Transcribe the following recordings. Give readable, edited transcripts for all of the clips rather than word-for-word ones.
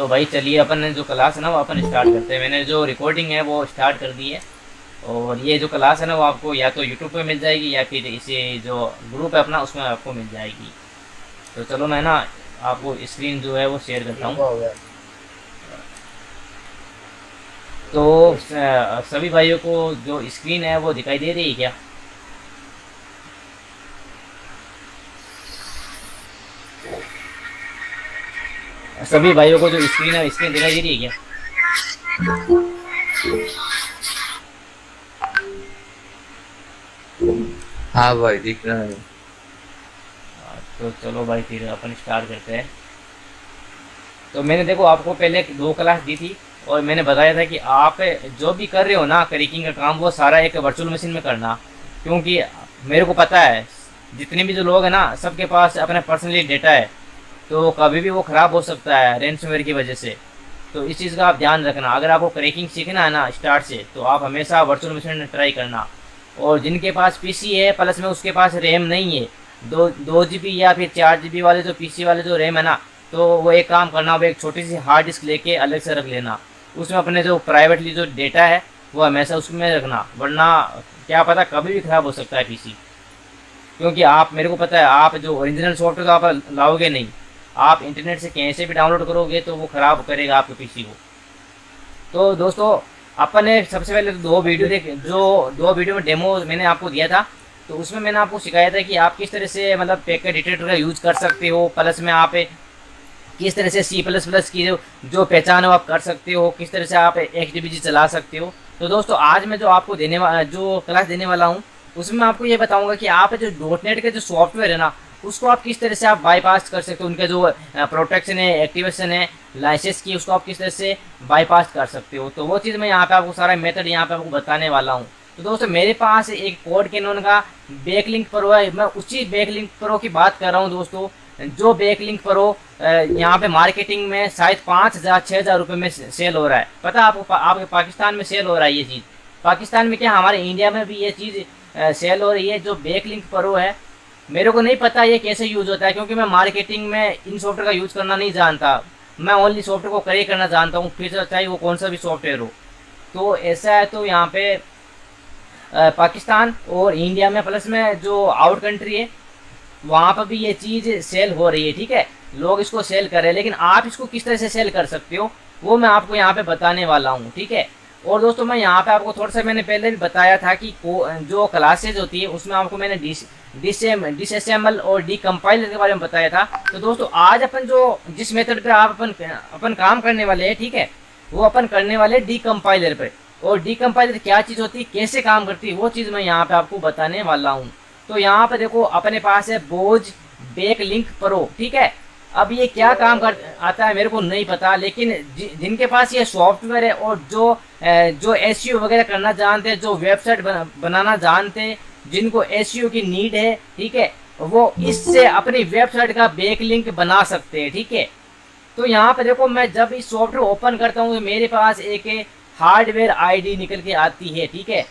तो भाई चलिए अपन ने जो क्लास है ना वो अपन स्टार्ट करते हैं। मैंने जो रिकॉर्डिंग है वो स्टार्ट कर दी है, और ये जो क्लास है ना वो आपको या तो यूट्यूब पे मिल जाएगी या फिर इसे जो ग्रुप है अपना उसमें आपको मिल जाएगी। तो चलो मैं ना आपको स्क्रीन जो है वो शेयर करता हूँ। तो सभी भाइयों को जो स्क्रीन है वो दिखाई दे रही है क्या? सभी भाइयों को जो स्क्रीन है स्क्रीन दिखाई दे रही है क्या? हाँ भाई दिख रहा है। तो चलो भाई फिर अपन स्टार्ट करते हैं। तो मैंने देखो आपको पहले 2 क्लास दी थी, और मैंने बताया था कि आप जो भी कर रहे हो ना क्रैकिंग का काम वो सारा एक वर्चुअल मशीन में करना। क्योंकि मेरे को पता है जितने भी जो लोग हैं ना सबके पास अपना पर्सनली डेटा है, तो कभी भी वो ख़राब हो सकता है रेंसमवेयर की वजह से। तो इस चीज़ का आप ध्यान रखना। अगर आपको क्रैकिंग सीखना है ना स्टार्ट से, तो आप हमेशा वर्चुअल मशीन में ट्राई करना। और जिनके पास पीसी है प्लस में उसके पास रैम नहीं है, 2 GB या फिर 4 GB वाले जो पीसी वाले जो रैम है ना, तो वो एक काम करना, वो एक छोटी सी हार्ड डिस्क लेके अलग से रख लेना। उसमें अपने जो प्राइवेटली जो डेटा है वो हमेशा उसमें रखना, वरना क्या पता कभी भी ख़राब हो सकता है पीसी। क्योंकि आप, मेरे को पता है, आप जो ओरिजिनल सॉफ्टवेयर तो आप लाओगे नहीं, आप इंटरनेट से कहीं से भी डाउनलोड करोगे तो वो ख़राब करेगा आपके पीसी को। तो दोस्तों अपन ने सबसे पहले तो 2 वीडियो जो 2 वीडियो में डेमो मैंने आपको दिया था, तो उसमें मैंने आपको सिखाया था कि आप किस तरह से मतलब पैकेट डिटेक्टर का यूज़ कर सकते हो, प्लस में आप किस तरह से C++ की जो पहचान है वो आप कर सकते हो, किस तरह से आप XDBG चला सकते हो। तो दोस्तों आज मैं जो आपको जो क्लास देने वाला हूँ उसमें मैं आपको ये बताऊंगा कि आप जो .NET के जो सॉफ्टवेयर है ना उसको आप किस तरह से आप बाईपास कर सकते हो। उनके जो प्रोटेक्शन है, एक्टिवेशन है, लाइसेंस की, उसको आप किस तरह से बाईपास कर सकते हो। तो वो चीज़ मैं यहाँ पे आपको सारा मेथड यहाँ पे आपको बताने वाला हूँ। तो दोस्तों मेरे पास एक कोड कैनन का बैकलिंक प्रो है, मैं उसी बैकलिंक प्रो की बात कर रहा हूँ दोस्तों। जो बैकलिंक प्रो यहाँ पे मार्केटिंग में शायद 5,000-6,000 रुपये में सेल हो रहा है। पता है आपको? आपके पाकिस्तान में सेल हो रहा है ये चीज़। पाकिस्तान में क्या, हमारे इंडिया में भी ये चीज़ सेल हो रही है। जो बैकलिंक प्रो है, मेरे को नहीं पता ये कैसे यूज़ होता है, क्योंकि मैं मार्केटिंग में इन सॉफ्टवेयर का यूज़ करना नहीं जानता। मैं ओनली सॉफ्टवेयर को करे करना जानता हूँ, फिर चाहे वो कौन सा भी सॉफ्टवेयर हो। तो ऐसा है। तो यहाँ पे पाकिस्तान और इंडिया में प्लस में जो आउट कंट्री है वहाँ पर भी ये चीज़ सेल हो रही है। ठीक है, लोग इसको सेल कर रहे हैं, लेकिन आप इसको किस तरह से सेल कर सकते हो वो मैं आपको यहाँ पे बताने वाला हूँ। ठीक है। और दोस्तों मैं यहाँ पे आपको थोड़ा सा, मैंने पहले भी बताया था कि जो क्लासेज होती है उसमें आपको मैंने डिसअसेंबल और डीकम्पाइलर के बारे में बताया था। तो दोस्तों आज अपन जो जिस मेथड पे अपन काम करने वाले हैं, ठीक है, वो अपन करने वाले डीकम्पाइलर पे। और डीकम्पाइलर क्या चीज़ होती है, कैसे काम करती है, वो चीज़ मैं यहाँ पे आपको बताने वाला हूँ। तो यहाँ पे देखो अपने पास है बोझ बैकलिंक प्रो। ठीक है, अब ये क्या काम कर आता है मेरे को नहीं पता, लेकिन जिनके पास ये सॉफ्टवेयर है और जो एसईओ वगैरह करना जानते हैं, जो वेबसाइट बनाना जानते हैं, जिनको एसईओ की नीड है, ठीक है, वो इससे अपनी वेबसाइट का बैकलिंक बना सकते हैं। ठीक है। तो यहाँ पे देखो मैं जब इस सॉफ्टवेयर ओपन करता हूँ तो मेरे पास एक हार्डवेयर आईडी निकल के आती है। ठीक है।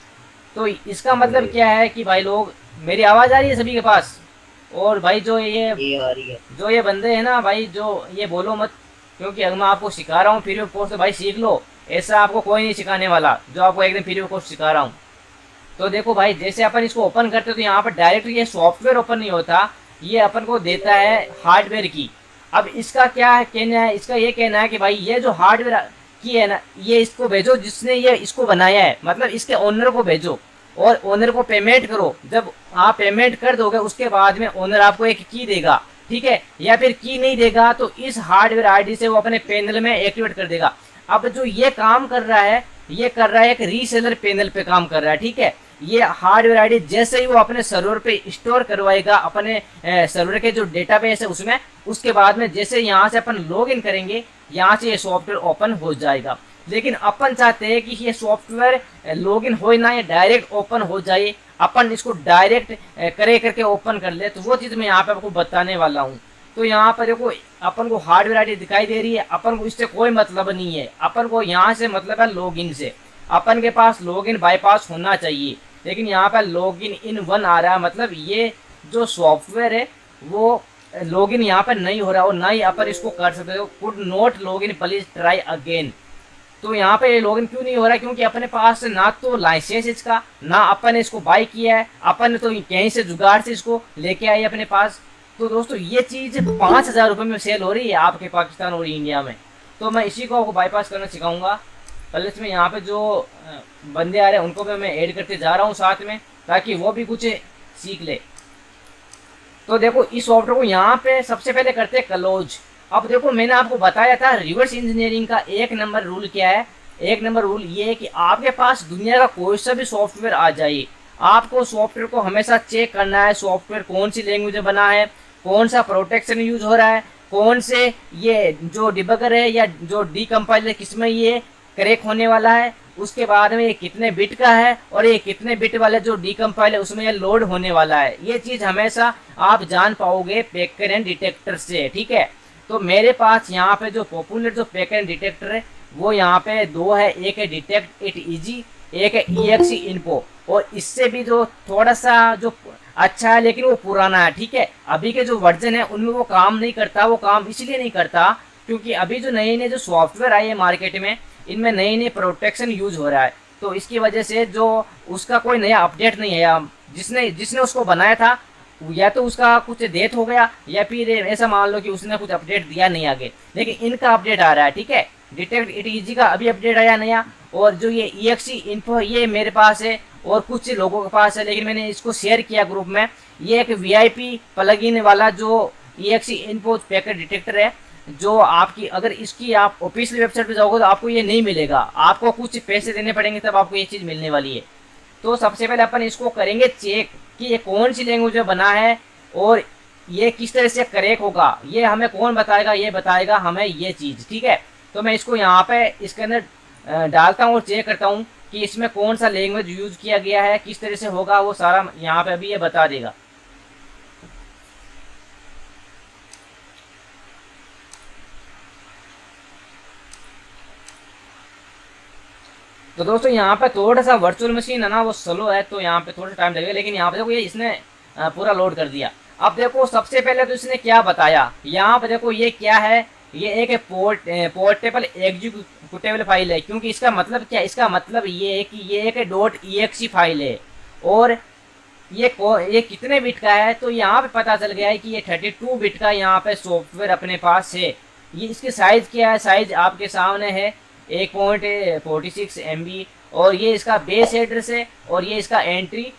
तो इसका मतलब क्या है कि भाई लोग, मेरी आवाज़ आ रही है सभी के पास? और भाई जो ये बंदे हैं ना भाई, जो ये बोलो मत, क्योंकि अगर मैं आपको सिखा रहा हूँ फ्री ऑफ कॉस्ट, तो भाई सीख लो। ऐसा आपको कोई नहीं सिखाने वाला जो आपको एकदम फ्री ऑफ कॉस्ट सिखा रहा हूँ। तो देखो भाई, जैसे अपन इसको ओपन करते हो तो यहाँ पर डायरेक्ट ये सॉफ्टवेयर ओपन नहीं होता, ये अपन को देता है हार्डवेयर की। अब इसका क्या कहना है, इसका ये कहना है कि भाई ये जो हार्डवेयर की है ना, ये इसको भेजो जिसने ये इसको बनाया है, मतलब इसके ओनर को भेजो और ओनर को पेमेंट करो। जब आप पेमेंट कर दोगे उसके बाद में ओनर आपको एक की देगा। ठीक है, या फिर की नहीं देगा तो इस हार्डवेयर आईडी से वो अपने पैनल में एक्टिवेट कर देगा। अब जो ये काम कर रहा है, ये कर रहा है एक रीसेलर पैनल पे काम कर रहा है। ठीक है, ये हार्डवेयर आईडी जैसे ही वो अपने सर्वर पे स्टोर करवाएगा अपने सर्वर के जो डेटाबेस है उसमें, उसके बाद में जैसे यहाँ से अपन लॉग इन करेंगे, यहाँ से ये सॉफ्टवेयर ओपन हो जाएगा। लेकिन अपन चाहते हैं कि ये सॉफ्टवेयर लॉगिन हो ना, ये डायरेक्ट ओपन हो जाए, अपन इसको डायरेक्ट करके ओपन कर ले। तो वो चीज़ मैं यहाँ पे आपको बताने वाला हूँ। तो यहाँ पर देखो अपन को हार्डवेयर आईडी दिखाई दे रही है, अपन को इससे कोई मतलब नहीं है, अपन को यहाँ से मतलब है लॉगिन से। अपन के पास लॉगिन बाईपास होना चाहिए, लेकिन यहाँ पर लॉगिन इन 1 आ रहा है, मतलब ये जो सॉफ्टवेयर है वो लॉगिन यहाँ पर नहीं हो रहा और ना ही अपन इसको कर सकते हो, could not login please try again. तो यहाँ पे लॉगिन क्यों नहीं हो रहा है? क्योंकि अपने पास ना तो लाइसेंस इसका, ना अपन ने इसको बाय किया है, अपन ने तो कहीं से जुगाड़ से इसको लेके आए अपने पास। तो दोस्तों ये चीज़ 5,000 रुपये में सेल हो रही है आपके पाकिस्तान और इंडिया में। तो मैं इसी को आपको बाईपास करना सिखाऊंगा। पहले इसमें यहाँ पे जो बंदे आ रहे हैं उनको भी मैं ऐड करते जा रहा हूँ साथ में, ताकि वो भी कुछ सीख ले। तो देखो इस सॉफ्टवेयर को यहाँ पे सबसे पहले करते हैं क्लोज। अब देखो मैंने आपको बताया था रिवर्स इंजीनियरिंग का 1 नंबर रूल क्या है। 1 नंबर रूल ये है कि आपके पास दुनिया का कोई सा भी सॉफ्टवेयर आ जाए, आपको सॉफ्टवेयर को हमेशा चेक करना है सॉफ्टवेयर कौन सी लैंग्वेज में बना है, कौन सा प्रोटेक्शन यूज हो रहा है, कौन से ये जो डिबगर है या जो डीकम्पाइलर किसमें ये क्रैक होने वाला है, उसके बाद में ये कितने बिट का है और ये कितने बिट वाले जो डीकम्पाइल है उसमें ये लोड होने वाला है। ये चीज़ हमेशा आप जान पाओगे पैकर एंड डिटेक्टर से, ठीक है। तो मेरे पास यहाँ पे जो पॉपुलर जो पैकर एंड डिटेक्टर है वो यहाँ पे 2 है, एक है डिटेक्ट इट इजी, एक है EXE इन्फो। और इससे भी जो थोड़ा सा जो अच्छा है लेकिन वो पुराना है, ठीक है। अभी के जो वर्जन है उनमें वो काम नहीं करता। वो काम इसलिए नहीं करता क्योंकि अभी जो नए नए जो सॉफ्टवेयर आए हैं मार्केट में, इनमें नई नई प्रोटेक्शन यूज हो रहा है। तो इसकी वजह से जो उसका कोई नया अपडेट नहीं है, जिसने उसको बनाया था या तो उसका कुछ डेथ हो गया या फिर ऐसा मान लो कि उसने कुछ अपडेट दिया नहीं आगे, लेकिन इनका अपडेट आ रहा है, ठीक है। डिटेक्ट इट इजी का अभी अपडेट आया नया, और जो ये EXE इन्फो ये मेरे पास है और कुछ लोगों के पास है, लेकिन मैंने इसको शेयर किया ग्रुप में। ये एक VIP प्लगइन वाला जो EXE इन्फो पैकेट डिटेक्टर है, जो आपकी अगर इसकी आप ऑफिशियल वेबसाइट पे जाओगे तो आपको ये नहीं मिलेगा, आपको कुछ पैसे देने पड़ेंगे तब आपको ये चीज़ मिलने वाली है। तो सबसे पहले अपन इसको करेंगे चेक कि ये कौन सी लैंग्वेज में बना है और ये किस तरह से क्रैक होगा, ये हमें कौन बताएगा? ये बताएगा हमें ये चीज़, ठीक है। तो मैं इसको यहाँ पे इसके अंदर डालता हूँ और चेक करता हूँ कि इसमें कौन सा लैंग्वेज यूज किया गया है, किस तरह से होगा, वो सारा यहाँ पे अभी ये बता देगा। तो दोस्तों यहाँ पे थोड़ा सा वर्चुअल मशीन है ना वो स्लो है, तो यहाँ पे थोड़ा टाइम लगेगा, लेकिन यहाँ पे देखो ये इसने पूरा लोड कर दिया। अब देखो सबसे पहले तो इसने क्या बताया, यहाँ पे देखो ये क्या है, ये एक पोर्टेबल एग्जीक्यूटेबल फाइल है। क्योंकि इसका मतलब क्या, इसका मतलब ये है कि ये एक .exe फाइल है और ये कितने बिट का है। तो यहाँ पे पता चल गया है कि ये 32 बिट का यहाँ पे सॉफ्टवेयर अपने पास है। ये इसकी साइज क्या है, साइज आपके सामने है 1.46 MB, और ये इसका बेस एड्रेस है और ये इसका एंट्री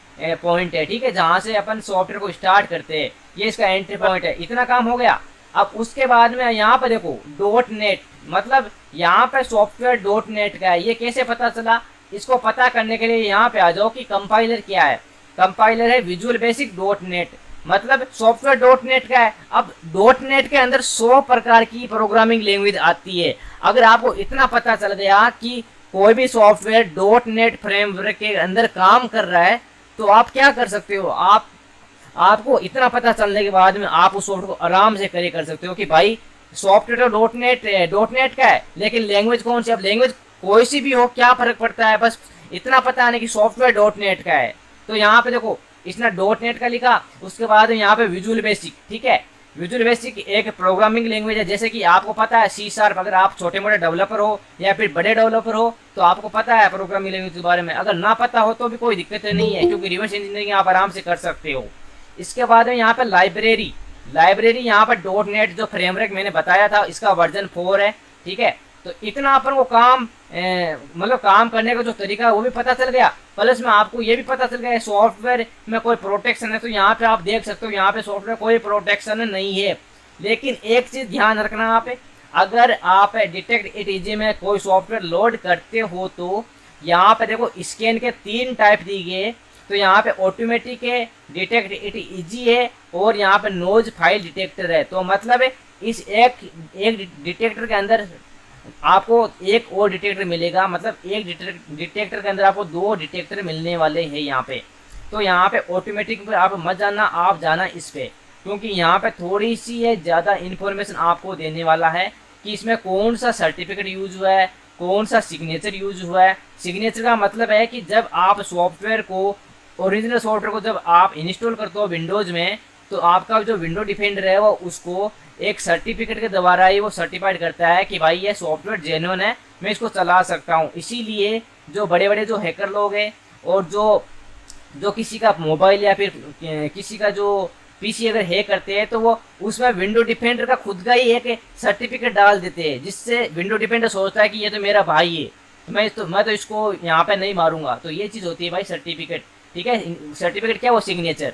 पॉइंट है, ठीक है, जहाँ से अपन सॉफ्टवेयर को स्टार्ट करते हैं, ये इसका एंट्री पॉइंट है। इतना काम हो गया। अब उसके बाद में यहाँ पे देखो .NET, मतलब यहाँ पे सॉफ्टवेयर .NET का है। ये कैसे पता चला? इसको पता करने के लिए यहाँ पे आ जाओ कि कंपाइलर क्या है। कंपाइलर है विजुअल बेसिक .NET, मतलब सॉफ्टवेयर .NET का है। अब .NET के अंदर 100 प्रकार की प्रोग्रामिंग लैंग्वेज आती है। अगर आपको इतना पता चल गया कि कोई भी सॉफ्टवेयर .NET फ्रेमवर्क के अंदर काम कर रहा है, तो आप क्या कर सकते हो, आपको इतना पता चलने के बाद में आप उस सॉफ्टवेयर को आराम से कर सकते हो कि भाई सॉफ्टवेयर तो .NET का है, लेकिन लैंग्वेज कौन सी? अब लैंग्वेज कोई सी भी हो, क्या फर्क पड़ता है, बस इतना पता है कि सॉफ्टवेयर .NET का है। तो यहाँ पे देखो इसने .NEट का लिखा, उसके बाद यहाँ पे विजुअल बेसिक, ठीक है। विजुअल बेसिक एक प्रोग्रामिंग लैंग्वेज है, जैसे कि आपको पता है C#। अगर आप छोटे मोटे डेवलपर हो या फिर बड़े डेवलपर हो तो आपको पता है प्रोग्रामिंग लैंग्वेज के बारे में। अगर ना पता हो तो भी कोई दिक्कत नहीं है, क्योंकि रिवर्स इंजीनियरिंग आप आराम से कर सकते हो। इसके बाद में यहाँ पे लाइब्रेरी यहाँ पर .NET जो फ्रेमवर्क मैंने बताया था इसका वर्जन 4 है, ठीक है। तो इतना अपन को काम मतलब काम करने का जो तरीका है वो भी पता चल गया, प्लस में आपको ये भी पता चल गया सॉफ्टवेयर में कोई प्रोटेक्शन है। तो यहाँ पे आप देख सकते हो, यहाँ पे सॉफ्टवेयर कोई प्रोटेक्शन नहीं है। लेकिन एक चीज़ ध्यान रखना आप, अगर आप डिटेक्ट इट इजी में कोई सॉफ्टवेयर लोड करते हो तो यहाँ पे देखो स्कैन के 3 टाइप दी गए। तो यहाँ पे ऑटोमेटिक है, डिटेक्ट इट इजी है और यहाँ पे नोज फाइल डिटेक्टर है। तो मतलब इस एक डिटेक्टर के अंदर आपको एक और डिटेक्टर मिलेगा, मतलब एक डिटेक्टर के अंदर आपको 2 डिटेक्टर मिलने वाले हैं यहाँ पे। तो यहाँ पे ऑटोमेटिक पर आप मत जाना, आप जाना इस पे, क्योंकि यहाँ पे थोड़ी सी है ज़्यादा इन्फॉर्मेशन आपको देने वाला है कि इसमें कौन सा सर्टिफिकेट यूज हुआ है, कौन सा सिग्नेचर यूज हुआ है। सिग्नेचर का मतलब है कि जब आप सॉफ्टवेयर को, ओरिजिनल सॉफ्टवेयर को जब आप इंस्टॉल करते हो विंडोज़ में, तो आपका जो विंडो डिफेंडर है वो उसको एक सर्टिफिकेट के द्वारा ही वो सर्टिफाइड करता है कि भाई ये सॉफ्टवेयर जेन्युइन है, मैं इसको चला सकता हूँ। इसीलिए जो बड़े बड़े जो हैकर लोग हैं और जो जो किसी का मोबाइल या फिर किसी का जो पीसी अगर हैक करते हैं तो वो उसमें विंडो डिफेंडर का खुद का ही एक सर्टिफिकेट डाल देते हैं, जिससे विंडो डिफेंडर सोचता है कि ये तो मेरा भाई है, तो मैं तो इसको यहाँ पे नहीं मारूंगा। तो ये चीज़ होती है भाई सर्टिफिकेट, ठीक है। सर्टिफिकेट क्या, वो सिग्नेचर।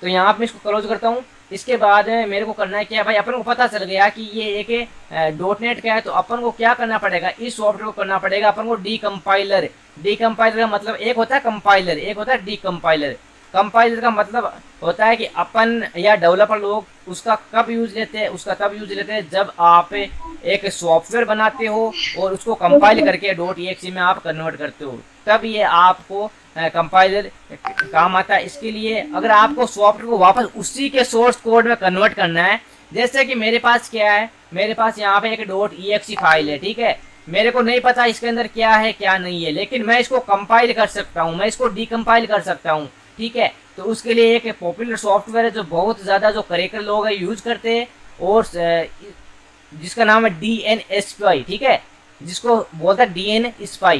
तो यहाँ पे मैं इसको क्लोज करता हूँ। इसके बाद मेरे को करना है क्या भाई, अपन को पता चल गया कि ये एक डॉटनेट का है, तो अपन को क्या करना पड़ेगा, इस सॉफ्टवेयर को करना पड़ेगा अपन को डीकम्पाइलर। डीकम्पाइलर का मतलब एक होता है कंपाइलर, एक होता है डीकम्पाइलर। कंपाइलर का मतलब होता है कि अपन या डेवलपर लोग उसका कब यूज लेते हैं, उसका तब यूज लेते हैं जब आप एक सॉफ्टवेयर बनाते हो और उसको कंपाइल करके .exe में आप कन्वर्ट करते हो, तब ये आपको कंपाइलर काम आता है। इसके लिए अगर आपको सॉफ्टवेयर को वापस उसी के सोर्स कोड में कन्वर्ट करना है, जैसे कि मेरे पास क्या है, मेरे पास यहाँ पे एक .exe फाइल है, ठीक है। मेरे को नहीं पता इसके अंदर क्या है क्या नहीं है, लेकिन मैं इसको कंपाइल कर सकता हूँ, मैं इसको डीकम्पाइल कर सकता हूँ, ठीक है। तो उसके लिए एक पॉपुलर सॉफ्टवेयर है जो बहुत ज़्यादा जो करेक्टर लोग हैं यूज करते हैं, और जिसका नाम है DNSpy, ठीक है, जिसको बोलता है DNSpy।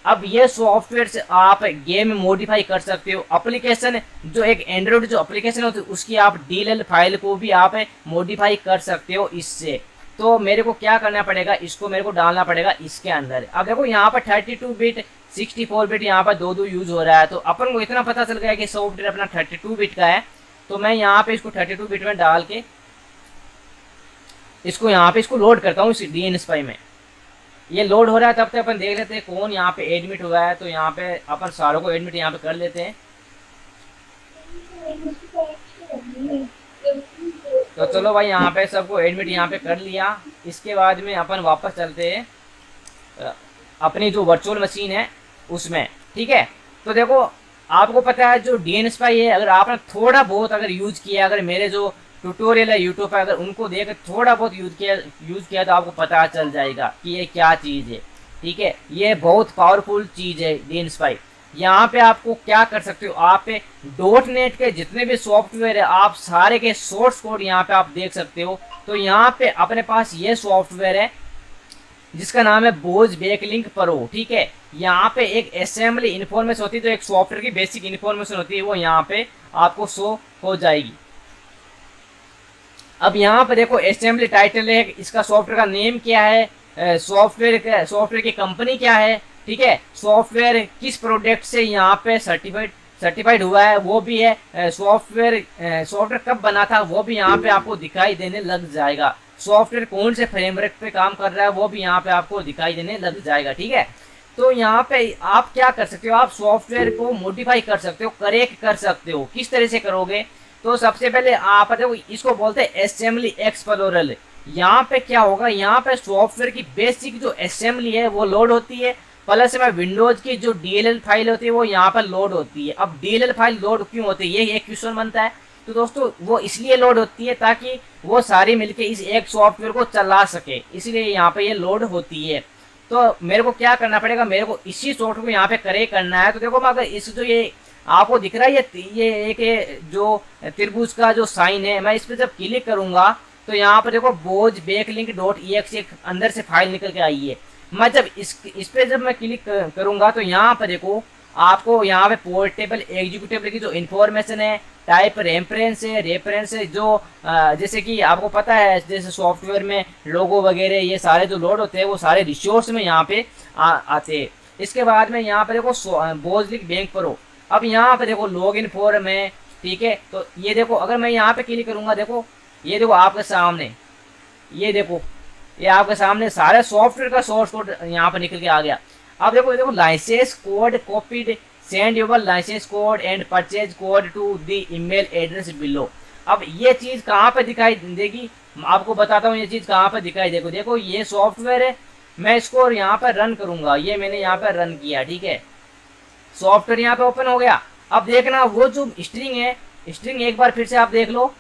अब ये सॉफ्टवेयर से आप गेम मॉडिफाई कर सकते हो। एप्लीकेशन जो एक एंड्रॉइड जो एप्लीकेशन होती है उसकी आप DLL फाइल को भी आप मॉडिफाई कर सकते हो इससे। तो मेरे को क्या करना पड़ेगा, इसको मेरे को डालना पड़ेगा इसके अंदर। अब देखो यहाँ पर 32 बिट 64 बिट यहाँ पर दो यूज हो रहा है, तो अपन को इतना पता चल गया कि सॉफ्टवेयर अपना 32 बिट का है। तो मैं यहाँ पे इसको 32 बिट में डाल के इसको यहाँ पे इसको लोड करता हूँ इस DNSpy में। ये लोड हो रहा है, तब तक अपन देख लेते हैं कौन यहाँ पे एडमिट हुआ है। तो यहाँ पे अपन सारों को एडमिट यहाँ पे कर लेते हैं। तो चलो भाई यहाँ पे सबको एडमिट यहाँ पे कर लिया। इसके बाद में अपन वापस चलते हैं अपनी जो वर्चुअल मशीन है उसमें, ठीक है। तो देखो आपको पता है जो DNSpy है, अगर आपने थोड़ा बहुत अगर यूज किया, अगर मेरे जो ट्यूटोरियल है यूट्यूब पर अगर उनको देख थोड़ा बहुत यूज किया तो आपको पता चल जाएगा कि ये क्या चीज़ है, ठीक है। ये बहुत पावरफुल चीज़ है DNSpy। यहाँ पे आपको क्या कर सकते हो, आप .NET के जितने भी सॉफ्टवेयर है आप सारे के सोर्स कोड यहाँ पे आप देख सकते हो। तो यहाँ पे अपने पास ये सॉफ्टवेयर है जिसका नाम है बोज बैकलिंक प्रो, ठीक है। यहाँ पे एक असेंबली इन्फॉर्मेशन होती है, जो एक सॉफ्टवेयर की बेसिक इन्फॉर्मेशन होती है वो यहाँ पे आपको शो हो जाएगी। अब यहाँ पे देखो असेंबली टाइटल है, इसका सॉफ्टवेयर का नेम क्या है, सॉफ्टवेयर की कंपनी क्या है, ठीक है। सॉफ्टवेयर किस प्रोडक्ट से यहाँ पे सर्टिफाइड हुआ है वो भी है। सॉफ्टवेयर कब बना था वो भी यहाँ पे आपको दिखाई देने लग जाएगा। सॉफ्टवेयर कौन से फ्रेमवर्क पे काम कर रहा है वो भी यहाँ पे आपको दिखाई देने लग जाएगा, ठीक है। तो यहाँ पे आप क्या कर सकते हो, आप सॉफ्टवेयर को मॉडिफाई कर सकते हो, करेक्ट कर सकते हो। किस तरह से करोगे, तो सबसे पहले आप देखो इसको बोलते हैं असेंबली एक्सप्लोरर। यहाँ पे क्या होगा, यहाँ पे सॉफ्टवेयर की बेसिक जो असेंबली है वो लोड होती है, प्लस में विंडोज की जो DLL फाइल होती है वो यहाँ पर लोड होती है। अब DLL फाइल लोड क्यों होती है, ये एक क्वेश्चन बनता है। तो दोस्तों वो इसलिए लोड होती है ताकि वो सारी मिलके इस एक सॉफ्टवेयर को चला सके, इसलिए यहाँ पे ये लोड होती है। तो मेरे को क्या करना पड़ेगा, मेरे को इसी सॉफ्टवेयर को यहाँ पे करेक्ट करना है। तो देखो मैं अगर इस जो ये आपको दिख रहा है ये एक जो त्रिभुज का जो साइन है, मैं इस पर जब क्लिक करूंगा तो यहाँ पर देखो बोज बैकलिंक .exe अंदर से फाइल निकल के आई है। मैं जब इस पे जब मैं क्लिक करूंगा तो यहाँ पर देखो आपको यहाँ पे पोर्टेबल एग्जीक्यूटिव की जो इन्फॉर्मेशन है, टाइप रेफरेंस है जो जैसे कि आपको पता है जैसे सॉफ्टवेयर में लोगो वगैरह ये सारे जो लोड होते हैं वो सारे रिसोर्स में यहाँ पे आते हैं। इसके बाद में यहाँ पे देखो बोजलिक बैंक प्रो। अब यहाँ पे देखो लॉग इन फॉर्म है, ठीक है। तो ये देखो अगर मैं यहाँ पे क्लिक करूंगा, देखो ये देखो आपके सामने, ये देखो ये आपके सामने सारे सॉफ्टवेयर का सोर्स कोड यहाँ पे निकल के आ गया। अब देखो license code copied, send your license code and purchase code to the email address below. अब ये चीज कहाँ पे दिखाई देगी, आपको बताता हूँ ये चीज कहाँ पे दिखाई देगी। देखो ये सॉफ्टवेयर है, मैं इसको यहाँ पे रन करूंगा, ये मैंने यहाँ पे रन किया, ठीक है। सॉफ्टवेयर यहाँ पे ओपन हो गया। अब देखना वो जो स्ट्रिंग है, स्ट्रिंग एक बार फिर से आप देख लो,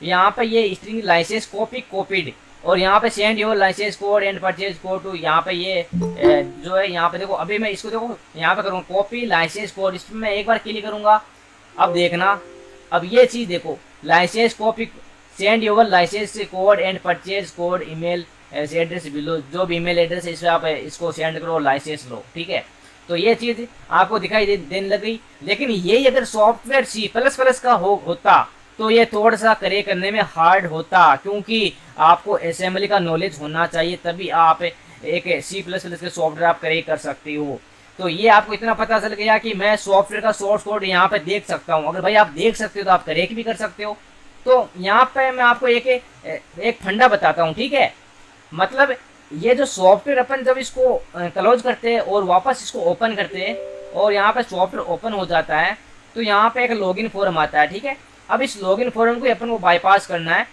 यहाँ पे ये स्ट्रिंग लाइसेंस कॉपीड और यहाँ पे send your license code and purchase code to, यहाँ पे ये जो है यहाँ पे देखो अभी मैं इसको देखो यहाँ पे करूँगा कॉपी लाइसेंस कोड, इस पर मैं एक बार क्लिक करूँगा। अब देखना अब ये चीज़ देखो license copy, send your license code and purchase code email address below, जो भी ईमेल एड्रेस है इस पे आप इसको सेंड करो, लाइसेंस लो, ठीक है। तो ये चीज आपको दिखाई देने लग गई। लेकिन यही अगर सॉफ्टवेयर C++ का होता तो ये थोड़ा सा करे करने में हार्ड होता, क्योंकि आपको असेंबली का नॉलेज होना चाहिए, तभी आप एक C++ के सॉफ्टवेयर आप करे कर सकते हो। तो ये आपको इतना पता चल गया कि मैं सॉफ्टवेयर का सोर्स कोड यहाँ पे देख सकता हूँ। अगर भाई आप देख सकते हो तो आप करेक्ट भी कर सकते हो। तो यहाँ पे मैं आपको एक फंडा बताता हूँ, ठीक है। मतलब ये जो सॉफ्टवेयर अपन जब इसको क्लोज करते हैं और वापस इसको ओपन करते हैं और यहाँ पे सॉफ्टवेयर ओपन हो जाता है, तो यहाँ पे एक लॉगिन फॉर्म आता है, ठीक है। अब इस लॉगिन फॉर्म को अपन को बाईपास करना है।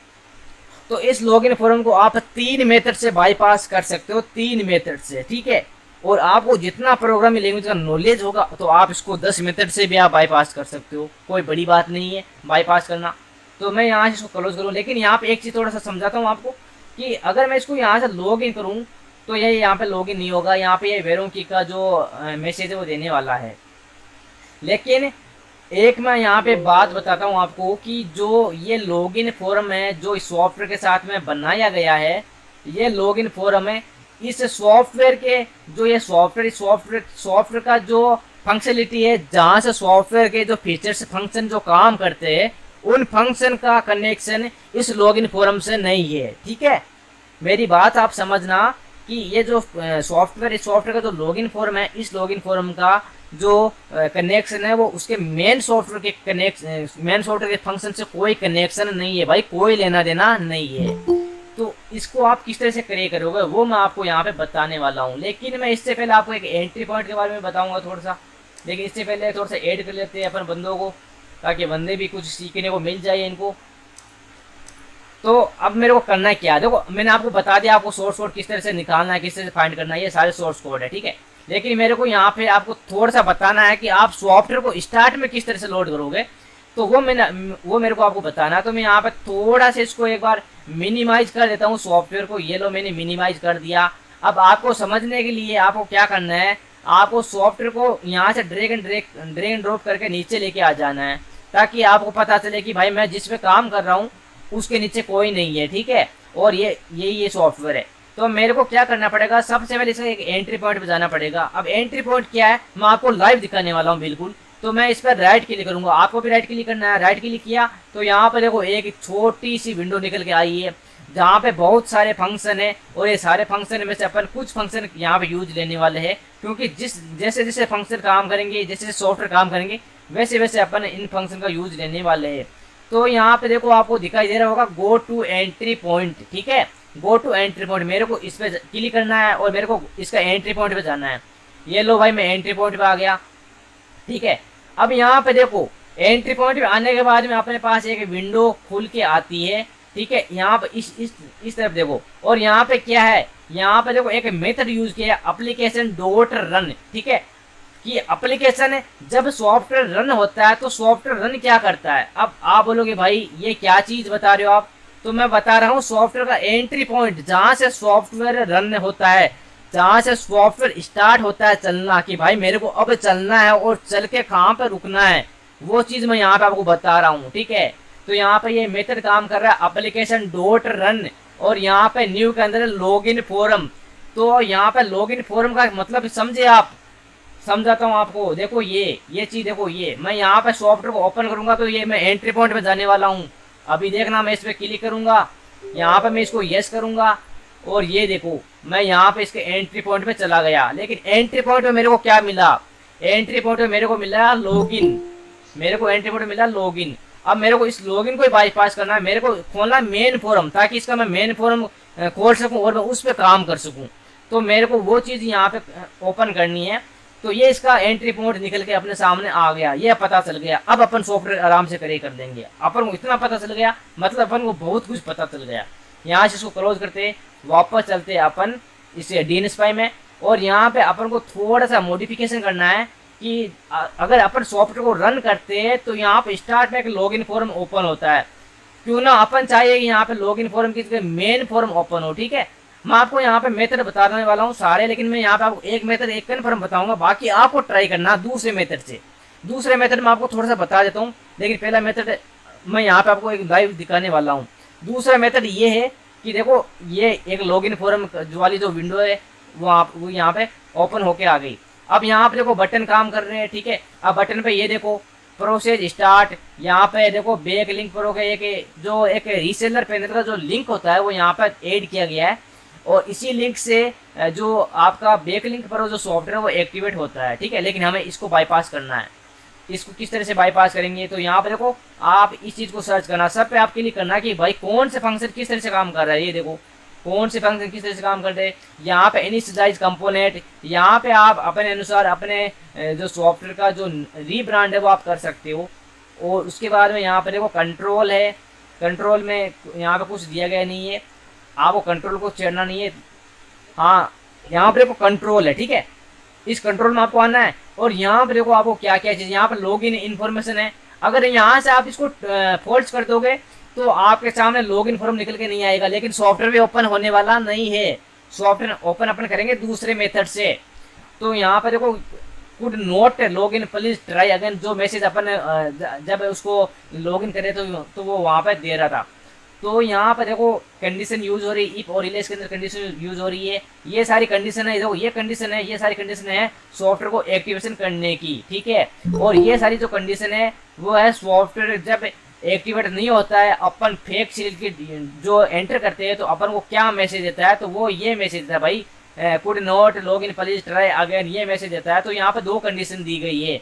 तो इस लॉगिन फॉर्म को आप 3 मेथड से बाईपास कर सकते हो, 3 मेथड से, ठीक है। और आपको जितना प्रोग्रामिंग लैंग्वेज का नॉलेज होगा तो आप इसको 10 मेथड से भी आप बाईपास कर सकते हो, कोई बड़ी बात नहीं है बाईपास करना। तो मैं यहाँ से इसको क्लोज करूँ, लेकिन यहाँ पे एक चीज़ थोड़ा सा समझाता हूँ आपको कि अगर मैं इसको यहाँ से लॉग इन करूँ तो ये यहाँ पे लॉग इन नहीं होगा, यहाँ पे ये वेरोंकी का जो मैसेज है वो देने वाला है। लेकिन एक मैं यहाँ पे बात बताता हूँ आपको कि जो ये लॉगिन फॉर्म है जो इस सॉफ्टवेयर के साथ में बनाया गया है, ये लॉगिन फॉर्म है, इस सॉफ्टवेयर के जो ये सॉफ्टवेयर का जो फंक्शनलिटी है, जहाँ से सॉफ्टवेयर के जो फीचर्स फंक्शन जो काम करते हैं उन फंक्शन का कनेक्शन इस लॉगिन फॉर्म से नहीं है, ठीक है। मेरी बात आप समझना कि ये जो सॉफ्टवेयर का जो लॉगिन फॉर्म है, इस लॉगिन फॉर्म का जो कनेक्शन है वो उसके मेन सॉफ्टवेयर के फंक्शन से कोई कनेक्शन नहीं है भाई, कोई लेना देना नहीं है। तो इसको आप किस तरह से करोगे वो मैं आपको यहाँ पे बताने वाला हूँ। लेकिन मैं इससे पहले आपको एक एंट्री पॉइंट के बारे में बताऊंगा थोड़ा सा, लेकिन इससे पहले थोड़ा सा ऐड कर लेते हैं अपन बंदों को, ताकि बंदे भी कुछ सीखने को मिल जाए इनको। तो अब मेरे को करना है क्या, देखो मैंने आपको बता दिया आपको सोर्स कोड किस तरह से निकालना है, किस तरह से फाइंड करना है, ये सारे सोर्स कोड है, ठीक है। लेकिन मेरे को यहाँ पे आपको थोड़ा सा बताना है कि आप सॉफ्टवेयर को स्टार्ट में किस तरह से लोड करोगे, तो वो मेरे को आपको बताना है। तो मैं यहाँ पे थोड़ा सा इसको एक बार मिनिमाइज कर देता हूँ सॉफ्टवेयर को। ये लो मैंने मिनिमाइज कर दिया। अब आपको समझने के लिए आपको क्या करना है, आपको सॉफ्टवेयर को यहाँ से ड्रैग एंड ड्रॉप करके नीचे लेके आ जाना है, ताकि आपको पता चले कि भाई मैं जिस पे काम कर रहा हूँ उसके नीचे कोई नहीं है, ठीक है। और ये सॉफ्टवेयर है। तो मेरे को क्या करना पड़ेगा, सबसे पहले इसका एक एंट्री पॉइंट पे जाना पड़ेगा। अब एंट्री पॉइंट क्या है मैं आपको लाइव दिखाने वाला हूँ बिल्कुल। तो मैं इस पर राइट क्लिक करूंगा, आपको भी राइट क्लिक करना है। राइट क्लिक किया तो यहाँ पर देखो एक छोटी सी विंडो निकल के आई है, जहाँ पे बहुत सारे फंक्शन है, और ये सारे फंक्शन में से अपन कुछ फंक्शन यहाँ पे यूज लेने वाले हैं, क्योंकि जैसे जैसे फंक्शन काम करेंगे, जैसे जैसे सॉफ्टवेयर काम करेंगे, वैसे वैसे अपन इन फंक्शन का यूज लेने वाले हैं। तो यहाँ पे देखो आपको दिखाई दे रहा होगा गो टू एंट्री पॉइंट, ठीक है। गो टू एंट्री पॉइंट, मेरे को इस पे क्लिक करना है और मेरे को इसका एंट्री पॉइंट पे जाना है। ये लो भाई मैं एंट्री पॉइंट पे आ गया, ठीक है। अब यहाँ पे देखो एंट्री पॉइंट पे आने के बाद में अपने पास एक विंडो खुल के आती है, ठीक है। यहाँ पे इस तरफ देखो, और यहाँ पे क्या है, यहाँ पे देखो एक मेथड यूज किया है एप्लीकेशन डॉट रन, ठीक है। कि एप्लीकेशन जब सॉफ्टवेयर रन होता है तो सॉफ्टवेयर रन क्या करता है। अब आप बोलोगे भाई ये क्या चीज बता रहे हो आप, तो मैं बता रहा हूँ सॉफ्टवेयर का एंट्री पॉइंट, जहाँ से सॉफ्टवेयर रन होता है, जहाँ से सॉफ्टवेयर स्टार्ट होता है चलना, कि भाई मेरे को अब चलना है और चल के कहाँ पे रुकना है, वो चीज मैं यहाँ पे आपको बता रहा हूँ, ठीक है। तो यहाँ पे ये मेथड काम कर रहा है एप्लीकेशन डॉट रन, और यहाँ पे न्यू के अंदर लॉगिन फॉर्म। तो यहाँ पे लॉगिन फॉर्म का मतलब समझे आप, समझाता हूँ आपको। देखो ये चीज देखो, ये मैं यहाँ पे सॉफ्टवेयर को ओपन करूंगा तो ये मैं एंट्री पॉइंट पे जाने वाला हूँ। अभी देखना मैं इस पे क्लिक करूंगा, यहाँ पे मैं इसको यस करूंगा, और ये देखो मैं यहाँ पे इसके एंट्री पॉइंट पे चला गया। लेकिन एंट्री पॉइंट पे मेरे को क्या मिला, एंट्री पॉइंट पे मेरे को मिला लॉगिन, मेरे को एंट्री पॉइंट मिला लॉगिन। अब मेरे को इस लॉगिन को बाईपास करना है, मेरे को खोलना है मेन फॉर्म, ताकि इसका मैं मेन फॉर्म खोल सकूं और मैं उस पर काम कर सकूं। तो मेरे को वो चीज़ यहाँ पे ओपन करनी है। तो ये इसका एंट्री पॉइंट निकल के अपने सामने आ गया, ये पता चल गया। अब अपन सॉफ्टवेयर आराम से करे कर देंगे। अपन को इतना पता चल गया, मतलब अपन को बहुत कुछ पता चल गया। यहाँ से इसको क्लोज करते, वापस चलते अपन इस DNSPy में, और यहाँ पे अपन को थोड़ा सा मॉडिफिकेशन करना है कि अगर अपन सॉफ्टवेयर को रन करते हैं तो यहाँ पे स्टार्ट में एक लॉगिन फॉर्म ओपन होता है। क्यों ना अपन चाहिए कि यहाँ पे लॉगिन फॉर्म की मेन फॉर्म ओपन हो, ठीक है। मैं आपको यहाँ पे मेथड बताने वाला हूँ सारे, लेकिन मैं यहाँ पे आपको एक मेथड एक कन्फर्म बताऊंगा, बाकी आपको ट्राई करना दूसरे मेथड से। दूसरे मेथड में आपको थोड़ा सा बता देता हूँ, लेकिन पहला मेथड मैं यहाँ पे आपको एक लाइव दिखाने वाला हूँ। दूसरा मेथड ये है कि देखो ये एक लॉगिन फोरम वाली जो विंडो है वो यहाँ पे ओपन होके आ गई। अब यहाँ पे देखो बटन काम कर रहे हैं, ठीक है। अब बटन पे ये देखो प्रोसेस स्टार्ट, यहाँ पे देखो बैक लिंक पर हो गया, एक जो एक रीसेलर पैनल का जो लिंक होता है वो यहाँ पर ऐड किया गया है, और इसी लिंक से जो आपका बैक लिंक पर जो सॉफ्टवेयर है वो एक्टिवेट होता है, ठीक है। लेकिन हमें इसको बाईपास करना है। इसको किस तरह से बाईपास करेंगे, तो यहाँ पे देखो आप इस चीज़ को सर्च करना, सब पे आपके लिए करना कि भाई कौन से फंक्शन किस तरह से काम कर रहा है। ये देखो कौन से फंक्शन किस तरह से काम करते हैं। यहाँ पे इनिशियलाइज कंपोनेंट, यहाँ पे आप अपने अनुसार अपने जो सॉफ्टवेयर का जो रीब्रांड है वो आप कर सकते हो। और उसके बाद में यहाँ पे देखो कंट्रोल है, कंट्रोल में यहाँ पे कुछ दिया गया नहीं है, आपको कंट्रोल को छेड़ना नहीं है। हाँ यहाँ पे देखो कंट्रोल है, ठीक है, इस कंट्रोल में आपको आना है। और यहाँ पे देखो आपको क्या क्या चीज़, यहाँ पर लॉगिन इन्फॉर्मेशन है। अगर यहाँ से आप इसको फॉल्स कर दोगे तो आपके सामने लॉगिन फॉर्म निकल के नहीं आएगा, लेकिन सॉफ्टवेयर भी ओपन होने वाला नहीं है। सॉफ्टवेयर ओपन अपन करेंगे दूसरे मेथड से। तो यहाँ पे देखो could not login please try again, जो मैसेज अपन जब उसको लॉगिन करे तो वो वहाँ पे दे रहा था। तो यहाँ पर देखो कंडीशन यूज हो रही है, इफ और इलेस के अंदर कंडीशन यूज हो रही है। ये सारी कंडीशन है, देखो ये कंडीशन है, ये सारी कंडीशन है सॉफ्टवेयर को एक्टिवेशन करने की, ठीक है। और ये सारी जो कंडीशन है वो है सॉफ्टवेयर जब एक्टिवेट नहीं होता है, अपन फेक सीरियल की जो एंटर करते हैं तो अपन को क्या मैसेज देता है, तो वो ये मैसेज देता है भाई could not log in please try again, ये मैसेज देता है। तो यहाँ पे दो कंडीशन दी गई है।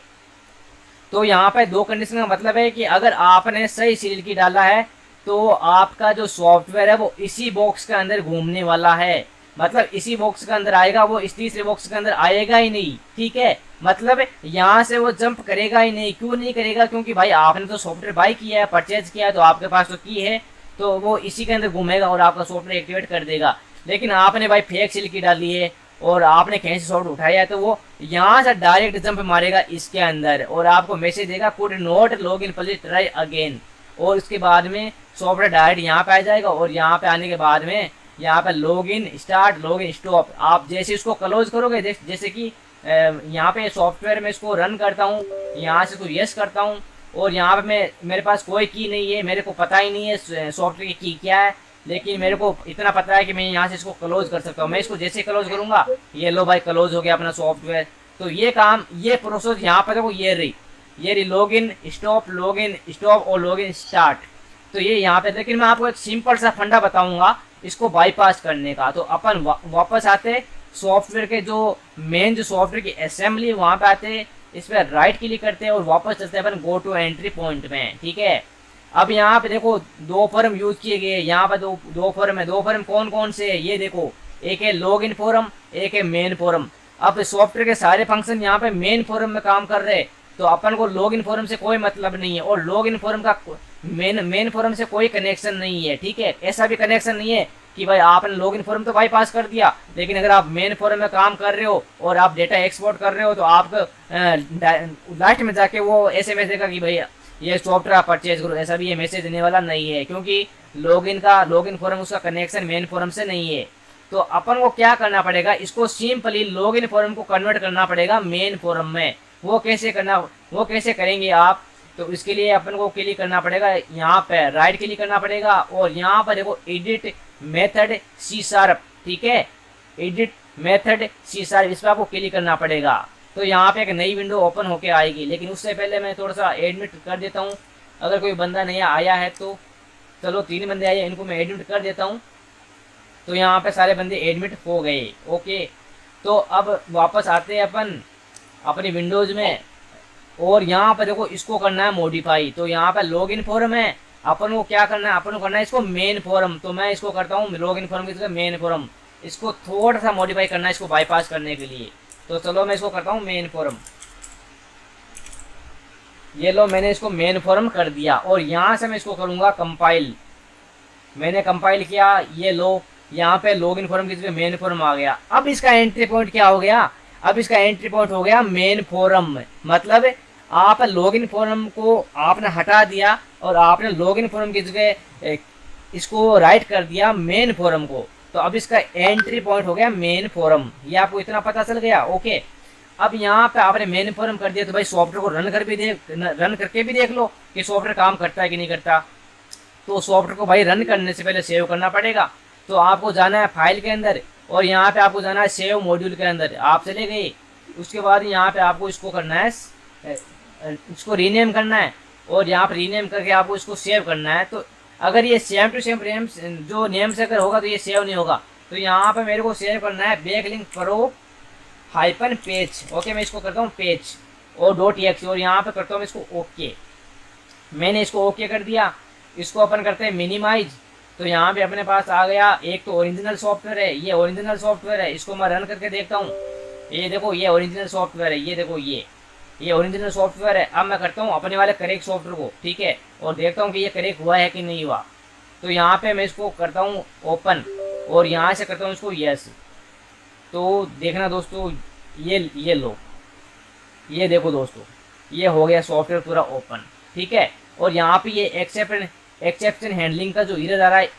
तो यहाँ पे दो कंडीशन का मतलब है कि अगर आपने सही सीरियल की डाला है तो आपका जो सॉफ्टवेयर है वो इसी बॉक्स के अंदर घूमने वाला है, मतलब इसी बॉक्स के अंदर आएगा, वो इस तीसरे बॉक्स के अंदर आएगा ही नहीं, ठीक है। मतलब यहाँ से वो जंप करेगा ही नहीं। क्यों नहीं करेगा, क्योंकि भाई आपने तो सॉफ्टवेयर बाय किया है, परचेज किया है, तो आपके पास तो की है, तो वो इसी के अंदर घूमेगा और आपका सॉफ्टवेयर एक्टिवेट कर देगा। लेकिन आपने भाई फेक सील की डाली है और आपने कहीं से सॉफ्टवेयर उठाया है, तो वो यहाँ से डायरेक्ट जंप मारेगा इसके अंदर और आपको मैसेज देगा could not log in please try again. और उसके बाद में सॉफ्टवेयर डायरेक्ट यहाँ पे आ जाएगा और यहाँ पे आने के बाद में यहाँ पे log in start, log in stop, आप जैसे इसको क्लोज करोगे, जैसे कि यहाँ पे सॉफ्टवेयर में इसको रन करता हूँ, यहाँ से तो यस करता हूँ और यहाँ पे मेरे पास कोई की नहीं है, मेरे को पता ही नहीं है सॉफ्टवेयर की क्या है, लेकिन मेरे को इतना पता है कि मैं यहाँ से इसको क्लोज कर सकता हूँ। मैं इसको जैसे क्लोज करूँगा ये लो भाई क्लोज हो गया अपना सॉफ्टवेयर। तो ये काम, ये प्रोसेस यहाँ पर देखो ये रही लॉग इन स्टॉप और लॉग इन स्टार्ट। तो ये यहाँ पे, लेकिन मैं आपको एक सिंपल सा फंडा बताऊंगा इसको बाईपास करने का। तो अपन वापस आते सॉफ्टवेयर के जो मेन जो सॉफ्टवेयर की असेंबली वहाँ पे आते, इस पर राइट क्लिक करते हैं और वापस चलते हैं अपन गो टू एंट्री पॉइंट में, ठीक है। अब यहाँ पे देखो दो फॉर्म यूज किए गए, यहाँ पे दो फॉर्म है। दो फॉर्म कौन कौन से है ये देखो, एक है लॉग इन फॉर्म, एक है मेन फॉर्म। अब सॉफ्टवेयर के सारे फंक्शन यहाँ पे मेन फॉर्म में काम कर रहे हैं, तो अपन को लॉग इन फॉर्म से कोई मतलब नहीं है और लॉग इन फॉर्म का मेन फॉर्म से कोई कनेक्शन नहीं है, ठीक है। ऐसा भी कनेक्शन नहीं है कि भाई आपने लॉग इन फॉर्म तो बाईपास कर दिया, लेकिन अगर आप मेन फॉर्म में काम कर रहे हो और आप डेटा एक्सपोर्ट कर रहे हो तो आपको लास्ट में जाके वो SMS देगा कि भाई ये सॉफ्टवेयर आप परचेज करो, ऐसा भी ये मैसेज देने वाला नहीं है, क्योंकि लॉग इन फॉर्म उसका कनेक्शन मेन फॉर्म से नहीं है। तो अपन को क्या करना पड़ेगा, इसको सिंपली लॉग इन फॉर्म को कन्वर्ट करना पड़ेगा मेन फॉर्म में। वो कैसे करेंगे आप, तो इसके लिए अपन को क्लिक करना पड़ेगा, यहाँ पे राइट क्लिक करना पड़ेगा और यहाँ पर देखो एडिट मेथड C#, ठीक है, एडिट मेथड C#, इस पर आपको क्लिक करना पड़ेगा। तो यहाँ पे एक नई विंडो ओपन होके आएगी, लेकिन उससे पहले मैं थोड़ा सा एडमिट कर देता हूँ। अगर कोई बंदा नया आया है तो चलो 3 बंदे आए, इनको मैं एडमिट कर देता हूँ। तो यहाँ पे सारे बंदे एडमिट हो गए, ओके। तो अब वापस आते हैं अपन अपनी विंडोज़ में और यहाँ पर देखो इसको करना है मॉडिफाई। तो यहाँ पर लॉग इन फॉर्म है, अपन को क्या करना है, अपन को करना है इसको मेन फॉर्म। तो मैं इसको करता हूँ लॉग इन फॉर्म की जगह मेन फॉर्म, इसको थोड़ा सा मॉडिफाई करना है इसको बाईपास करने के लिए। तो चलो मैं इसको करता हूँ मेन फॉर्म। ये लो मैंने इसको मेन फॉर्म कर दिया और यहाँ से मैं इसको करूँगा कंपाइल। मैंने कंपाइल किया, ये लो यहाँ पे लॉग इन फॉर्म की जगह मेन फॉर्म आ गया। अब इसका एंट्री पॉइंट क्या हो गया, अब इसका एंट्री पॉइंट हो गया मेन फॉर्म। मतलब आप लॉगिन फॉर्म को आपने हटा दिया और आपने लॉगिन फॉर्म की जगह इसको राइट कर दिया मेन फॉर्म को। तो अब इसका एंट्री पॉइंट हो गया मेन फॉर्म। ये आपको इतना पता चल गया, ओके। अब यहाँ पे आपने मेन इन्फॉर्म कर दिया, तो भाई सॉफ्टवेयर को रन करके भी देख लो कि सॉफ्टवेयर काम करता है कि नहीं करता। तो सॉफ्टवेयर को भाई रन करने से पहले सेव करना पड़ेगा। तो आपको जाना है फाइल के अंदर, और यहाँ पे आपको जाना है सेव मॉड्यूल के अंदर, आप चले गए। उसके बाद यहाँ पे आपको इसको करना है, इसको रीनेम करना है, और यहाँ पे रीनेम करके आपको इसको सेव करना है। तो अगर ये सेम टू सेम नेम जो नेम से अगर होगा तो ये सेव नहीं होगा। तो यहाँ पे मेरे को सेव करना है backlink pro hyphen page. Okay, मैं इसको करता हूँ पेज और .exe, और यहाँ पे करता हूँ इसको ओके। मैंने इसको ओके कर दिया। इसको अपन करते हैं मिनिमाइज। तो यहाँ पे अपने पास आ गया, एक तो ओरिजिनल सॉफ्टवेयर है, ये ओरिजिनल सॉफ्टवेयर है। इसको मैं रन करके देखता हूँ। ये देखो ये ओरिजिनल सॉफ्टवेयर है, ये देखो ये ओरिजिनल सॉफ्टवेयर है। अब मैं करता हूँ अपने वाले करेक्ट सॉफ्टवेयर को, ठीक है, और देखता हूँ कि ये करेक्ट हुआ है कि नहीं हुआ। तो यहाँ पे मैं इसको करता हूँ ओपन, और यहाँ से करता हूँ इसको यस। तो देखना दोस्तों, ये लो, ये देखो दोस्तों, ये हो गया सॉफ्टवेयर पूरा ओपन, ठीक है। और यहाँ पे ये एक्सेप्शन हैंडलिंग का जो एरर आ रहा है,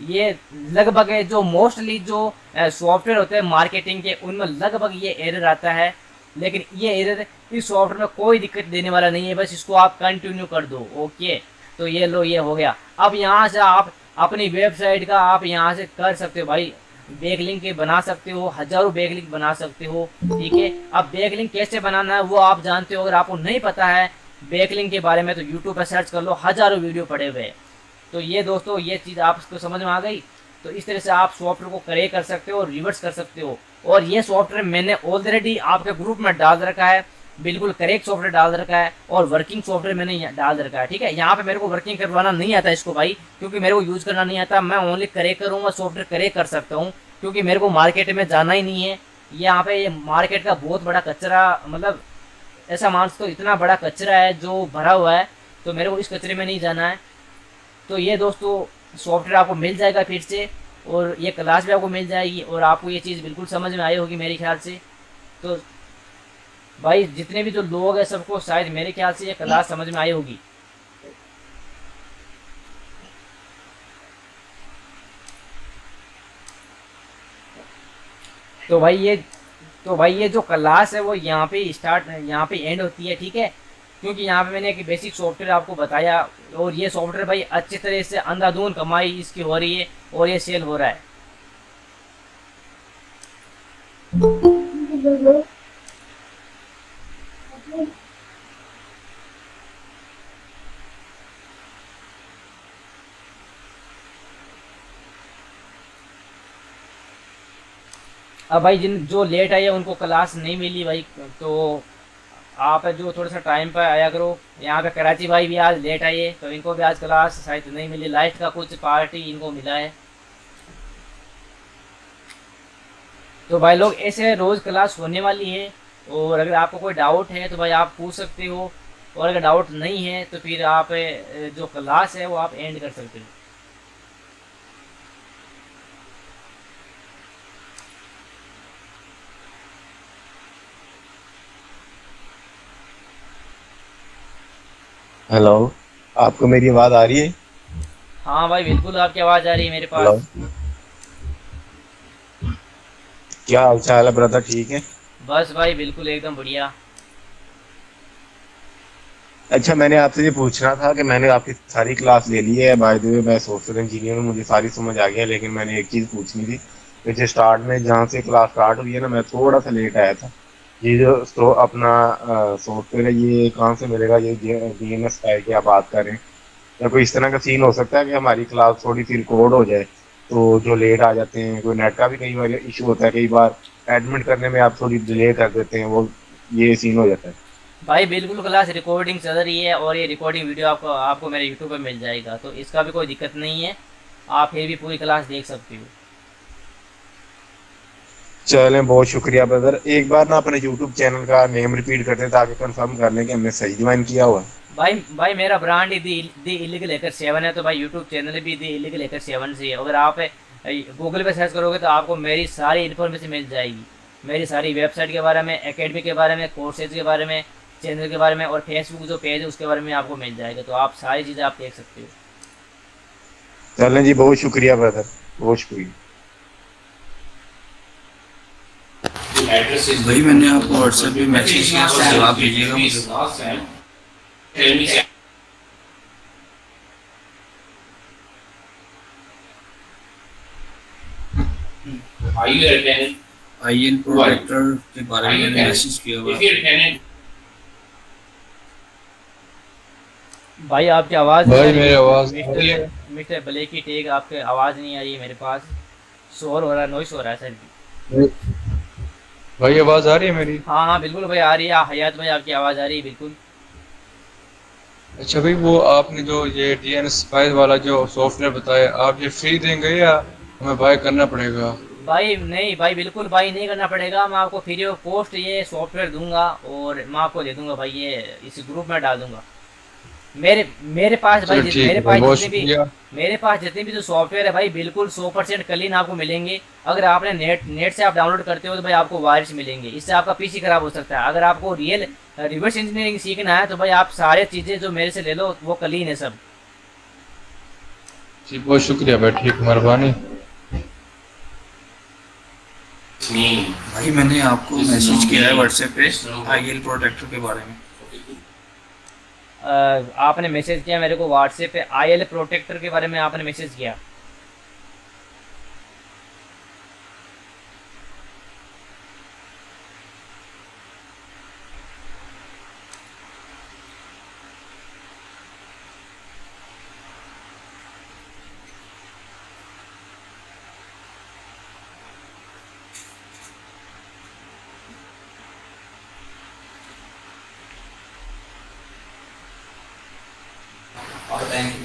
ये लगभग है जो मोस्टली जो सॉफ्टवेयर होते हैं मार्केटिंग के, उनमें लगभग ये एरर आता है। लेकिन ये एरर इस सॉफ्टवेयर में कोई दिक्कत देने वाला नहीं है, बस इसको आप कंटिन्यू कर दो। ओके, तो ये लो, ये हो गया। अब यहाँ से आप अपनी वेबसाइट का आप यहाँ से कर सकते हो भाई, बैकलिंक के बना सकते हो, हजारों बैकलिंक बना सकते हो, ठीक है। अब बैकलिंक कैसे बनाना है वो आप जानते हो। अगर आपको नहीं पता है बैकलिंक के बारे में तो यूट्यूब पर सर्च कर लो, हजारों वीडियो पड़े हुए हैं। तो ये दोस्तों, ये चीज़ आपको समझ में आ गई। तो इस तरह से आप सॉफ्टवेयर को करे कर सकते हो और रिवर्स कर सकते हो। और ये सॉफ्टवेयर मैंने ऑलरेडी आपके ग्रुप में डाल रखा है, बिल्कुल करेक्ट सॉफ्टवेयर डाल रखा है, और वर्किंग सॉफ्टवेयर मैंने डाल रखा है, ठीक है। यहाँ पे मेरे को वर्किंग करवाना नहीं आता इसको भाई, क्योंकि मेरे को यूज़ करना नहीं आता। मैं ओनली करे करूँगा, सॉफ्टवेयर करे कर सकता हूँ, क्योंकि मेरे को मार्केट में जाना ही नहीं है। यहाँ पे ये मार्केट का बहुत बड़ा कचरा, मतलब ऐसा मान तो इतना बड़ा कचरा है जो भरा हुआ है, तो मेरे को इस कचरे में नहीं जाना है। तो ये दोस्तों सॉफ्टवेयर आपको मिल जाएगा फिर से, और ये क्लास भी आपको मिल जाएगी, और आपको ये चीज़ बिल्कुल समझ में आई होगी मेरे ख्याल से। तो भाई जितने भी जो लोग हैं सबको शायद मेरे ख्याल से ये क्लास समझ में आई होगी। तो भाई ये जो क्लास है वो यहाँ पे एंड होती है, ठीक है। क्योंकि यहाँ पे मैंने एक बेसिक सॉफ्टवेयर आपको बताया, और ये सॉफ्टवेयर भाई अच्छी तरह से अंधाधुंध कमाई इसकी हो रही है, और ये सेल हो रहा है। अब भाई जो लेट आए उनको क्लास नहीं मिली भाई, तो आप जो थोड़ा सा टाइम पर आया करो। यहाँ पे कराची भाई भी आज लेट आए, तो इनको भी आज क्लास शायद नहीं मिली, लाइट का कुछ पार्टी इनको मिला है। तो भाई लोग ऐसे रोज़ क्लास होने वाली है, और अगर आपको कोई डाउट है तो भाई आप पूछ सकते हो, और अगर डाउट नहीं है तो फिर आप जो क्लास है वो आप एंड कर सकते हो। हेलो, आपको मेरी आवाज़ आ रही है? हाँ भाई बिल्कुल आपकी आवाज़ आ रही है मेरे हेलो, पास। क्या हाल चाल है ब्रदर? ठीक है। बस भाई बिल्कुल एकदम बढ़िया। अच्छा, मैंने आपसे ये पूछना था कि मैंने आपकी सारी क्लास ले ली है। बाय द वे मैं सॉफ्टवेयर इंजीनियर हूँ, मुझे सारी समझ आ गई है, लेकिन मैंने एक चीज़ पूछनी थी। मुझे स्टार्ट में जहाँ से क्लास स्टार्ट हुई है ना, मैं थोड़ा सा लेट आया था। ये जो अपना सॉफ्टवेयर है, ये कहाँ से मिलेगा? ये DNS फाइल की आप बात कर रहे हैं, या कोई इस तरह का सीन हो सकता है कि हमारी क्लास थोड़ी सी रिकॉर्ड हो जाए, तो जो लेट आ जाते हैं, कोई नेट का भी कई बार इशू होता है, कई बार एडमिट करने में आप थोड़ी डिले कर देते हैं, वो ये सीन हो जाता है। भाई बिल्कुल क्लास रिकॉर्डिंग चल रही है, और ये रिकॉर्डिंग वीडियो आपको आपको मेरे यूट्यूब पे मिल जाएगा, तो इसका भी कोई दिक्कत नहीं है। आप फिर भी पूरी क्लास देख सकते हो। चलें, बहुत शुक्रिया ब्रदर। एक बार ना अपने यूट्यूब चैनल का नेम रिपीट कर दें ताकि कंफर्म कर लें कि हमने सही ज्वाइन किया हुआ है। भाई मेरा ब्रांड ही दी इलीगल हैकर 7 है, तो भाई यूट्यूब चैनल भी दी इलीगल हैकर 7 से है। अगर आप गूगल पे सर्च करोगे तो आपको मेरी सारी इन्फॉर्मेशन मिल जाएगी, मेरी सारी वेबसाइट के बारे में, एकेडमी के बारे में, कोर्सेज के बारे में, चैनल के बारे में, और फेसबुक जो पेज है उसके बारे में आपको मिल जाएगा। तो आप सारी चीज़ें आप देख सकते हो। चलें जी, बहुत शुक्रिया ब्रदर, बहुत शुक्रिया। address is भाई मैंने आपको व्हाट्सएप पे मैसेज किया, उसका जवाब दीजिएगा मुझे। last time. Tell me. Are you a tenant? IL protector के बारे में मैंने मैसेज किया हुआ If you're a tenant, भाई आपकी आवाज़ भाई मेरी आवाज आ रही है? मिस्टर ब्लैक की टेक, आपकी आवाज़ नहीं आ रही है मेरे पास। शोर हो रहा है, नॉइस हो रहा है सर। भाई आवाज आ रही है मेरी? हाँ हाँ बिल्कुल भाई आ रही है। हयात भाई आपकी आवाज़ आ रही है बिल्कुल। अच्छा भाई, वो आपने जो ये डीएनएस स्पाइस वाला जो सॉफ्टवेयर बताया, आप ये फ्री देंगे या हमें बाय करना पड़ेगा? भाई नहीं भाई, बिल्कुल भाई नहीं करना पड़ेगा। मैं आपको फ्री ऑफ कॉस्ट ये सॉफ्टवेयर दूंगा और मैं आपको दे दूंगा भाई, ये इस ग्रुप में डाल दूंगा। मेरे पास भाई चलो ठीक मेरे है भाई, बहुत पास जितने भी शुक्रिया। मेरे पास जितने भी जो सॉफ्टवेयर है भाई बिल्कुल 100% क्लीन आपको मिलेंगे। अगर आपने नेट से आप डाउनलोड करते हो तो भाई आपको वायरस मिलेंगे, इससे आपका पीसी खराब हो सकता है। अगर आपको रिवर्स इंजीनियरिंग सीखना है तो भाई आप सारे चीज़ें जो मेरे से ले लो, वो क्लीन है सब। जी बहुत शुक्रिया भाई, ठीक मेहरबानी। भाई मैंने आपको मैसेज किया है व्हाट्सएप पे आईएल प्रोटेक्टर के बारे में। आपने मैसेज किया मेरे को व्हाट्सएप पे आईएल प्रोटेक्टर के बारे में आपने मैसेज किया।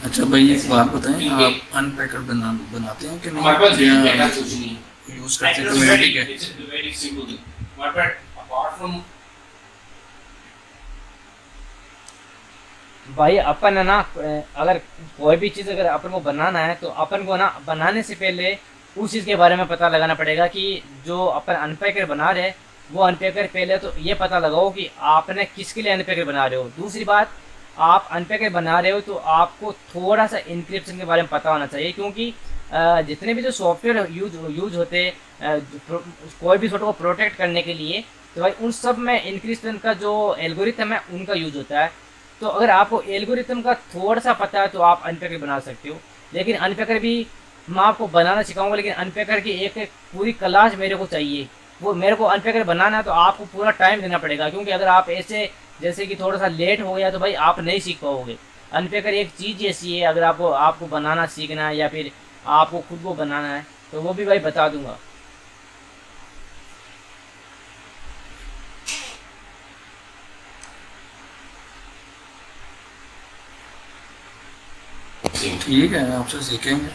अच्छा भाई एक बात बताएं, आप अनपैकर बनाते हैं कि हमारे पास नहीं, डेटा कुछ नहीं है। यूज करते हैं कम्युनिटी के? It's a very simple thing. But apart from भाई अपन है ना, अगर कोई भी चीज़ अगर अपन को बनाना है तो अपन को ना बनाने से पहले उस चीज़ के बारे में पता लगाना पड़ेगा कि जो अपन अनपैकर बना रहे हैं वो अनपैकर पहले तो ये पता लगाओ कि आपने किसके लिए अनपैकर बना रहे हो। दूसरी बात, आप अनपैकर बना रहे हो तो आपको थोड़ा सा इंक्रिप्शन के बारे में पता होना चाहिए, क्योंकि जितने भी जो सॉफ्टवेयर यूज होते हैं कोई भी सॉफ्टवेयर को प्रोटेक्ट करने के लिए, तो भाई उन सब में इंक्रिप्शन का जो एल्गोरिथम है उनका यूज होता है। तो अगर आपको एल्गोरिथम का थोड़ा सा पता है तो आप अनपैकर बना सकते हो। लेकिन अनपैकर भी मैं आपको बनाना सिखाऊंगा, लेकिन अनपैकर की एक पूरी क्लास मेरे को चाहिए। वो मेरे को अनपैकर बनाना है तो आपको पूरा टाइम देना पड़ेगा, क्योंकि अगर आप ऐसे जैसे कि थोड़ा सा लेट हो गया तो भाई आप नहीं सीख पाओगे। अनपैकर एक चीज़ ऐसी है, अगर आपको बनाना सीखना है या फिर आपको खुद को बनाना है तो वो भी भाई बता दूंगा। ठीक है, आपसे सीखेंगे।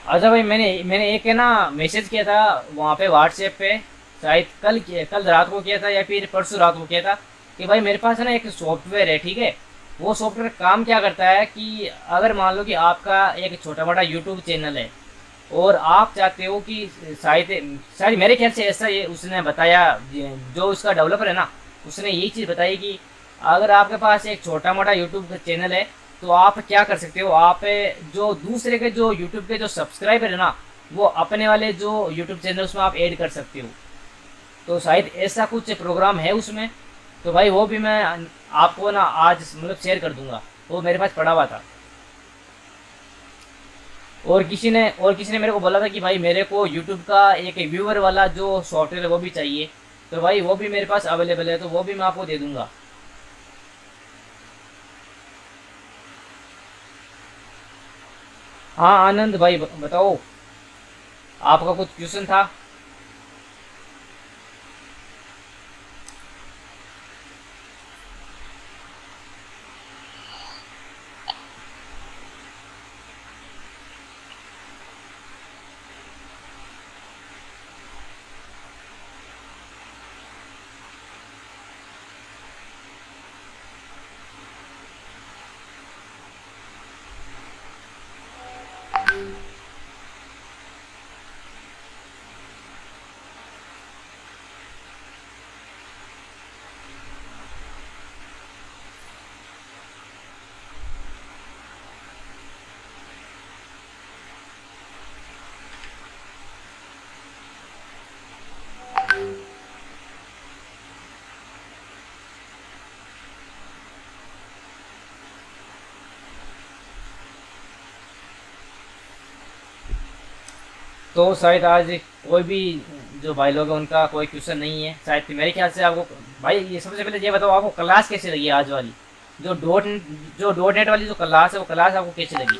अच्छा भाई, मैंने एक है ना मैसेज किया था वहाँ पे व्हाट्सएप पे, शायद कल रात को किया था या फिर परसों रात को किया था कि भाई मेरे पास है ना एक सॉफ्टवेयर है, ठीक है। वो सॉफ्टवेयर काम क्या करता है कि अगर मान लो कि आपका एक छोटा मोटा यूट्यूब चैनल है और आप चाहते हो कि शायद मेरे ख्याल से ऐसा ये उसने बताया, जो उसका डेवलपर है ना उसने यही चीज़ बताई कि अगर आपके पास एक छोटा मोटा यूट्यूब चैनल है तो आप क्या कर सकते हो, आप जो दूसरे के जो यूट्यूब के जो सब्सक्राइबर है ना वो अपने वाले जो यूट्यूब चैनल उसमें आप ऐड कर सकते हो। तो शायद ऐसा कुछ प्रोग्राम है उसमें, तो भाई वो भी मैं आपको ना आज मतलब शेयर कर दूंगा। वो मेरे पास पड़ा हुआ था और किसी ने मेरे को बोला था कि भाई मेरे को यूट्यूब का एक व्यूअर वाला जो सॉफ्टवेयर है वो भी चाहिए, तो भाई वो भी मेरे पास अवेलेबल है, तो वो भी मैं आपको दे दूंगा। हाँ आनंद भाई बताओ, आपका कुछ क्वेश्चन था? तो शायद आज कोई भी जो भाई लोग हैं उनका कोई क्वेश्चन नहीं है शायद। मेरे ख्याल से आपको भाई ये सबसे पहले ये बताओ आपको क्लास कैसे लगी आज वाली, जो डॉट नेट वाली जो क्लास है वो क्लास आपको कैसे लगी?